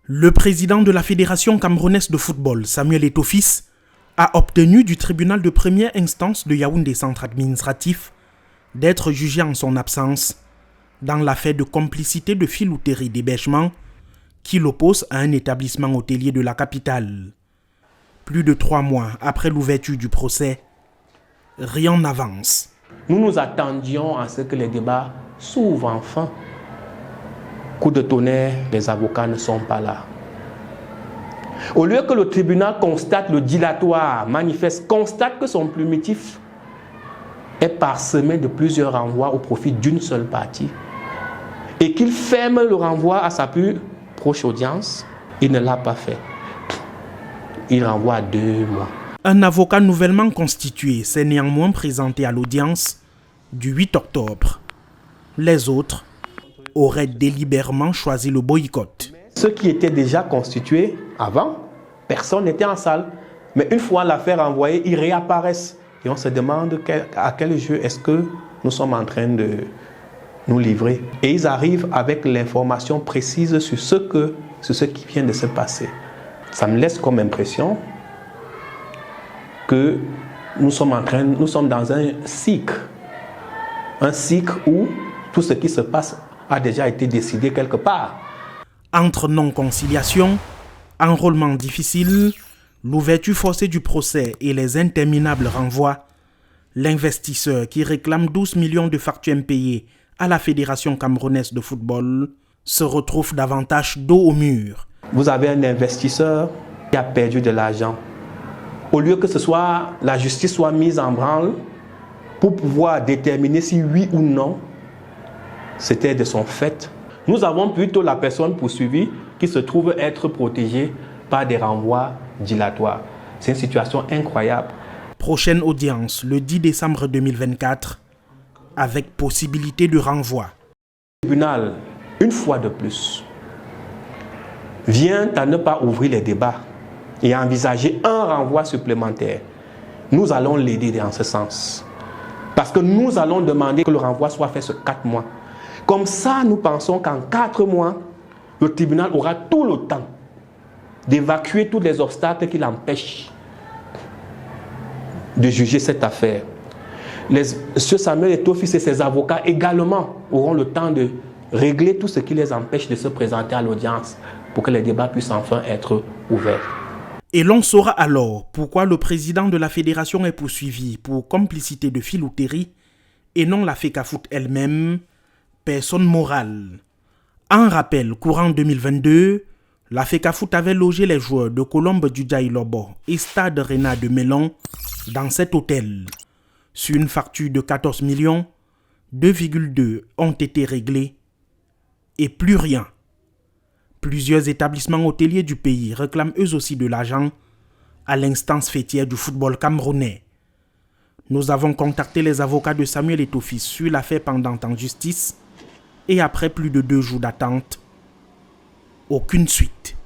Le président de la Fédération camerounaise de football, Samuel Eto'o-Fils, a obtenu du tribunal de première instance de Yaoundé Centre Administratif d'être jugé en son absence dans l'affaire de complicité de filouterie d'hébergement qui l'oppose à un établissement hôtelier de la capitale. Plus de 3 mois après l'ouverture du procès, rien n'avance. Nous nous attendions à ce que les débats s'ouvrent enfin. Coup de tonnerre, les avocats ne sont pas là. Au lieu que le tribunal constate le dilatoire, manifeste, constate que son plumitif est parsemé de plusieurs renvois au profit d'une seule partie et qu'il ferme le renvoi à sa plus proche audience, il ne l'a pas fait. Il renvoie à 2 mois. Un avocat nouvellement constitué s'est néanmoins présenté à l'audience du 8 octobre. Les autres auraient délibérément choisi le boycott. Ceux qui étaient déjà constitués avant, personne n'était en salle. Mais une fois l'affaire envoyée, ils réapparaissent. Et on se demande à quel jeu est-ce que nous sommes en train de nous livrer. Et ils arrivent avec l'information précise sur ce qui vient de se passer. Ça me laisse comme impression que nous sommes dans un cycle. Un cycle où tout ce qui se passe a déjà été décidé quelque part. Entre non-conciliation, enrôlement difficile, l'ouverture forcée du procès et les interminables renvois, l'investisseur qui réclame 12 millions de factures impayées à la Fédération camerounaise de football se retrouve davantage dos au mur. Vous avez un investisseur qui a perdu de l'argent. Au lieu que la justice soit mise en branle pour pouvoir déterminer si oui ou non c'était de son fait, nous avons plutôt la personne poursuivie qui se trouve être protégée par des renvois dilatoires. C'est une situation incroyable. Prochaine audience le 10 décembre 2024 avec possibilité de renvoi. Le tribunal, une fois de plus, vient à ne pas ouvrir les débats et à envisager un renvoi supplémentaire. Nous allons l'aider dans ce sens. Parce que nous allons demander que le renvoi soit fait sur 4 mois. Comme ça, nous pensons qu'en 4 mois, le tribunal aura tout le temps d'évacuer tous les obstacles qui l'empêchent de juger cette affaire. M. Samuel Eto'o-Fils et ses avocats également auront le temps de régler tout ce qui les empêche de se présenter à l'audience pour que les débats puissent enfin être ouverts. Et l'on saura alors pourquoi le président de la fédération est poursuivi pour complicité de filouterie et non la FECAFOOT elle-même, personne morale. En rappel, courant 2022, la FECAFOOT avait logé les joueurs de Colombe du Djaïlobo et Stade Rennais de Melon dans cet hôtel. Sur une facture de 14 millions, 2,2 ont été réglés et plus rien. Plusieurs établissements hôteliers du pays réclament eux aussi de l'argent à l'instance fêtière du football camerounais. Nous avons contacté les avocats de Samuel Eto'o-Fils sur l'affaire pendante en justice et après plus de 2 jours d'attente, aucune suite.